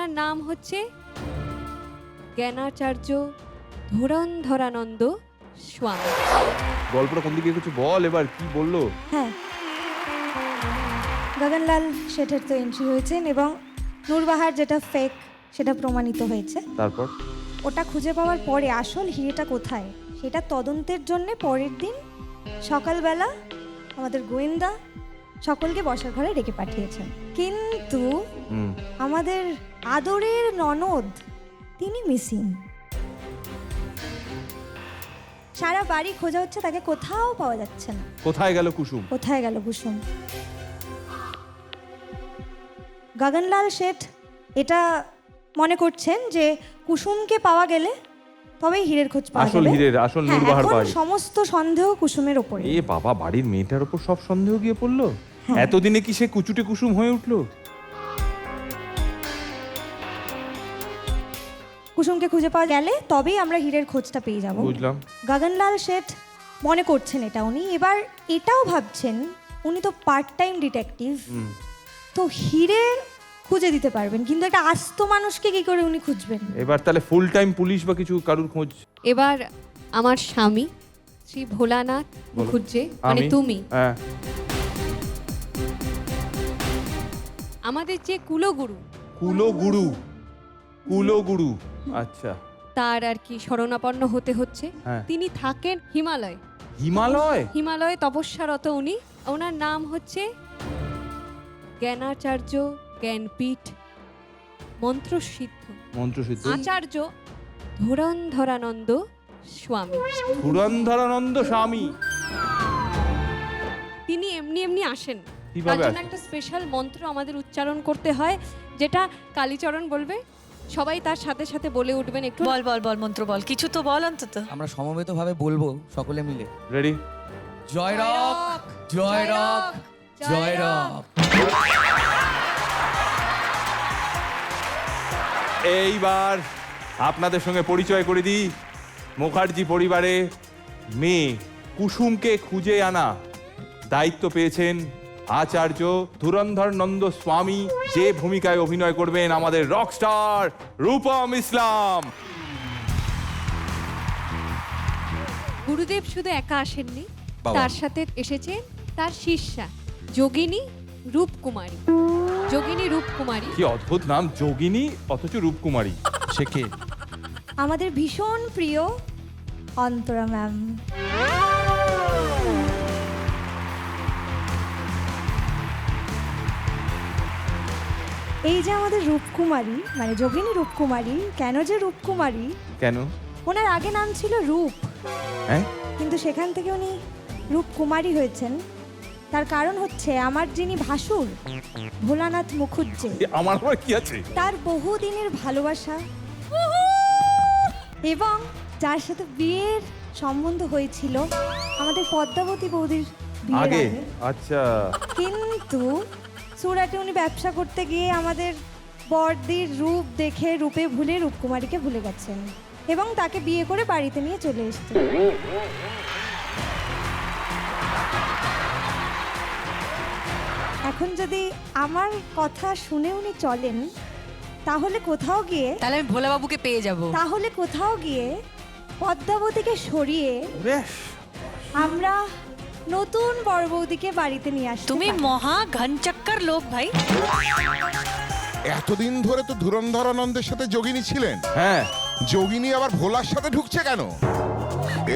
ওনার নাম হচ্ছে জ্ঞানাচার্য ধুরন্ধরানন্দ স্বামী। গল্পটা কোন দিকে কিছু বল, এবার কি বললো? হ্যাঁ, গগনলাল শেঠের তো এন্ট্রি হয়েছেন এবং নূরবাহার যেটা ফেক সেটা প্রমাণিত হয়েছে। তারপর ওটা খুঁজে পাওয়ার পরে আসল হিরেটা কোথায় সেটা তদন্তের জন্য পরের দিন সকালবেলা আমাদের গোয়েন্দা সকলকে বসার ঘরে ডেকে পাঠিয়েছেন। কিন্তু আমাদের আদরের ননদ তিনি মিসিং। সারা বাড়ি খোঁজা হচ্ছে, তাকে কোথাও পাওয়া যাচ্ছে না। কোথায় গেল কুসুম? কোথায় গেল কুসুম? গগনলাল শেঠ এটা মনে করছেন যে কুসুমকে পাওয়া গেলে তবেই হীরের খোঁজ পাওয়া আসল যাবে। হীরের আসল হ্যাঁ, নূরবাহার এখন পাওয়া যাবে। সমস্ত সন্দেহ কুসুমের ওপরে। এ বাবা, বাড়ির মেয়েটার উপর সব সন্দেহ গিয়ে পড়লো। হ্যাঁ। এতদিনে কি সে কুচুটে কুসুম হয়ে উঠলো? কুসুমকে খুঁজে পাওয়া গেলে তবেই আমরা হীরের খোঁজটা পেয়ে যাব। বুঝলাম। গগনলাল শেঠ মনে করছেন এটা, উনি এবার এটাও ভাবছেন উনি তো পার্ট টাইম ডিটেকটিভ, তো হীরে খুঁজে দিতে পারবেন, কিন্তু একটা আস্ত মানুষকে কি করে উনি খুঁজবেন? এবার তাহলে ফুল টাইম পুলিশ বা কিছু কারুর খোঁজ। এবার আমার স্বামী শ্রী ভোলানাথ মুখুজ্জে, মানে তুমি, হ্যাঁ, আমাদের যে কুলগুরু, কুলগুরু। কুলগুরু, আচ্ছা। তার আর কি শরণাপন্ন হতে হচ্ছে। হ্যাঁ। তিনি থাকেন হিমালয়। হিমালয়? হিমালয়ে তপস্যারত উনি। ওনার নাম হচ্ছে জ্ঞানাচার্য জ্ঞানপীঠ মন্ত্রসিদ্ধ মন্ত্রসিদ্ধ আচার্য ধুরন্ধরানন্দ স্বামী। ধুরন্ধরানন্দ স্বামী। তিনি এমনি এমনি আসেন, কিভাবে তার জন্য আসেন? একটা স্পেশাল মন্ত্র আমাদের উচ্চারণ করতে হয়, যেটা কালীচরণ বলবে, সবাই তার সাথে সাথে বলে উঠবেন। একটু বল বল বল, মন্ত্র বল, কিছু তো বল অন্তত। আমরা সমবেতভাবে বলবো সকলে মিলে। রেডি? জয় রক, জয় রক, জয় রক। এইবার আপনাদের সঙ্গে পরিচয় করে দিই। মুখার্জি পরিবারে মেয়ে কুসুমকে খুঁজে আনা দায়িত্ব পেয়েছেন আচার্য ধুরন্ধর নন্দ স্বামী, যে ভূমিকায় অভিনয় করবেন আমাদের রকস্টার রূপম ইসলাম। গুরুদেব শুধু একা আসেননি, বাবা। তার সাথে এসেছেন তার শিষ্যা যোগিনী রূপকুমারী। যোগিনী রূপকুমারী, কি অদ্ভুত নাম, যোগিনী অথচ রূপকুমারী। সে কে? আমাদের ভীষণ প্রিয় অন্তরা ম্যাম। এই যে আমাদের রূপকুমারী, মানে যোগিনী রূপকুমারী, কেন যে রূপকুমারী? কেন? ওনার আগে নাম ছিল রূপ, হ্যাঁ, কিন্তু সেখান থেকে উনি রূপকুমারী হয়েছেন। তার কারণ হচ্ছে আমার যিনি ভাসুর ভোলানাথ মুখুজ্জে, আমার আবার কি আছে? তার বহুদিনের ভালোবাসা এবং যার সাথে বিয়ের সম্বন্ধ হয়েছিল আমাদের পদ্মাবতী বৌদির বিয়ের আগে? আগে। আচ্ছা। কিন্তু সুরাটে উনি ব্যবসা করতে গিয়ে আমাদের বড়দির রূপ দেখে রূপে ভুলে রূপকুমারীকে ভুলে গেছেন এবং তাকে বিয়ে করে বাড়িতে নিয়ে চলে এসেছেন। এখন যদি আমার কথা শুনে উনি চলেন তাহলে কোথাও গিয়ে তাহলে আমি ভোলাবাবুকে পেয়ে যাব। পদ্মাবতীকে সরিয়ে বেশ, আমরা নতুন বড় বৌদিকে বাড়িতে নিয়ে আসতে তুমি পারি। মহা ঘনচক্কর লোক ভাই। এতদিন ধরে তো ধুরন্ধরানন্দের সাথে যোগিনী ছিলেন, হ্যাঁ। যোগিনী আবার ভোলার সাথে ঢুকছে কেন?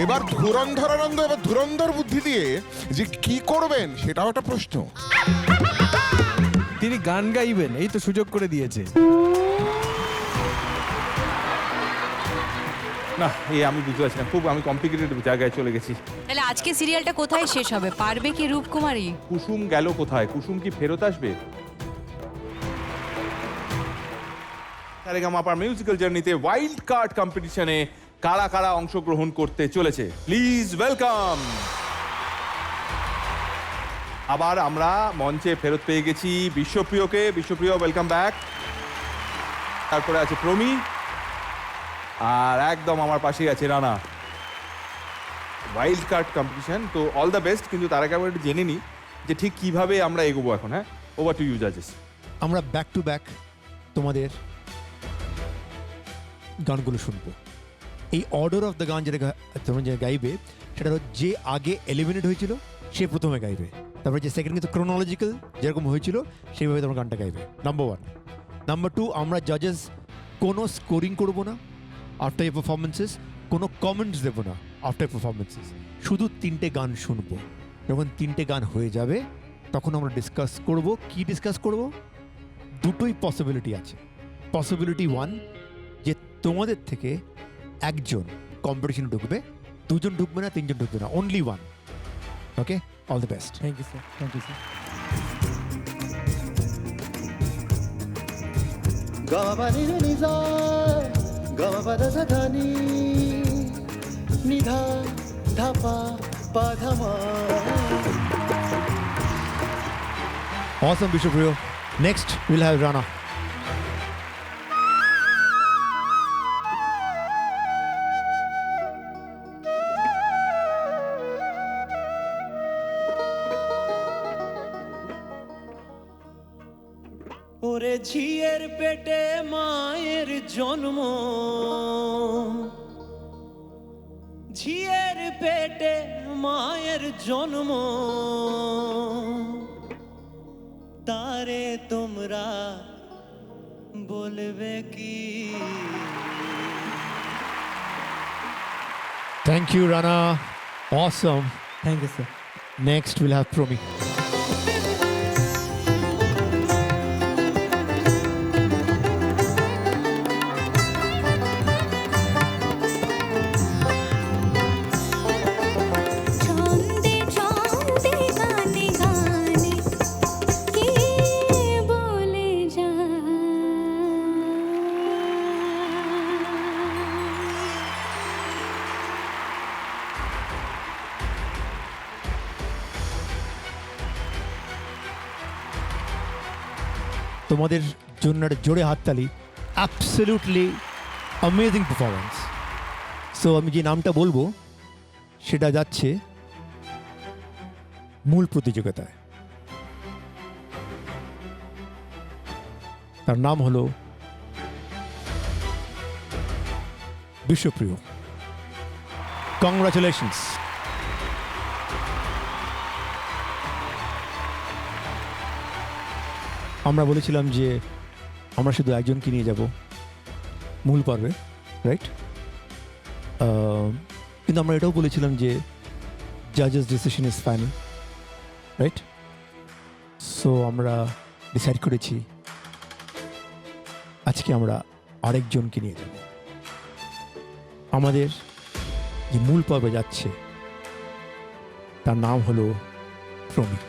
এবার ধুরন্ধরানন্দ এবার ধুরন্ধর বুদ্ধি দিয়ে যে কি করবেন সেটাও একটা প্রশ্ন। তিনি গান গাইবেন, এই তো সুযোগ করে দিয়েছে। না, এই আমি বুঝতে পারছি না, খুব আমি কমপ্লিকেটেড জায়গায় চলে গেছি। তাহলে আজকে সিরিয়ালটা কোথায় শেষ হবে? পারবে কি রূপকুমারী? কুসুম গেল কোথায়? কুসুম কি ফেরত আসবে? সারেগামাপার মিউজিক্যাল জার্নিতে ওয়াইল্ড কার্ড কম্পিটিশনে কারা কারা অংশগ্রহণ করতে চলেছে, প্লিজ ওয়েলকাম। আবার আমরা মঞ্চে ফেরত পেয়ে গেছি বিশ্বপ্রিয়কে। বিশ্বপ্রিয়, ওয়েলকাম ব্যাক। তারপরে আছে প্রমি, আর একদম আমার পাশেই আছে রানা। ওয়াইল্ড কার্ড কম্পিটিশন, তো অল দ্য বেস্ট। কিন্তু তার আগে আমরা একটু জেনে নিই যে ঠিক কিভাবে আমরা এগোবো এখন। হ্যাঁ, ওভার টু ইউ জাজেস। আমরা ব্যাক টু ব্যাক তোমাদের গানগুলো শুনবো। এই অর্ডার অফ দ্য গান যেটা তোমরা যে গাইবে সেটা হলো যে আগে এলিমিনেট হয়েছিল সে প্রথমে গাইবে, তারপরে যে সেকেন্ড কিন্তু ক্রোনোলজিক্যাল যেরকম হয়েছিল সেইভাবে তোমার গানটা গাইবে, নাম্বার 1। নাম্বার 2, আমরা জাজেস কোনো স্কোরিং করবো না আফটার এই পারফরমেন্সেস, কোনো কমেন্টস দেবো না আফটার পারফরমেন্সেস, শুধু 3টে গান শুনবো। যখন 3টে গান হয়ে যাবে তখন আমরা ডিসকাস করব। কি ডিসকাস করব? দুটোই পসিবিলিটি আছে। পসিবিলিটি 1, যে তোমাদের থেকে একজন কম্পিটিশনে ঢুকবে, 2জন ঢুকবে না, 3জন ঢুকবে না, only 1। Okay, all the best. Thank you sir, thank you sir. గమపని నిజా గమపద సధని నిధా ధప పధమా. Awesome, Bishoppriyo. Next, we'll have Rana. ওরে ঝিয়ের পেটে মায়ের জন্ম, ঝিয়ের পেটে মায়ের জন্ম, তারে তোমরা বলবে কি? Thank you, Rana. Awesome. Thank you sir. Next, we'll have Promi. ছন্দে ছন্দে গানে গানে কে বলে যায়। তোমাদের জন্য একটা জোরে হাততালি। Absolutely amazing performance. সো আমি যে নামটা বলবো সেটা যাচ্ছে মূল প্রতিযোগিতায়। তার নাম হলো বিশ্বপ্রিয়। কংগ্রাচুলেশনস। আমরা বলেছিলাম যে আমরা শুধু একজনকে নিয়ে যাব মূল পর্বে, রাইট? কিন্তু আমরা এটাও বলেছিলাম যে জাজেস decision is final, right? So আমরা ডিসাইড করেছি আজকে আমরা আরেকজনকে নিয়ে যাব। আমাদের যে মূল পর্বে যাচ্ছে তার নাম হলো প্রমি।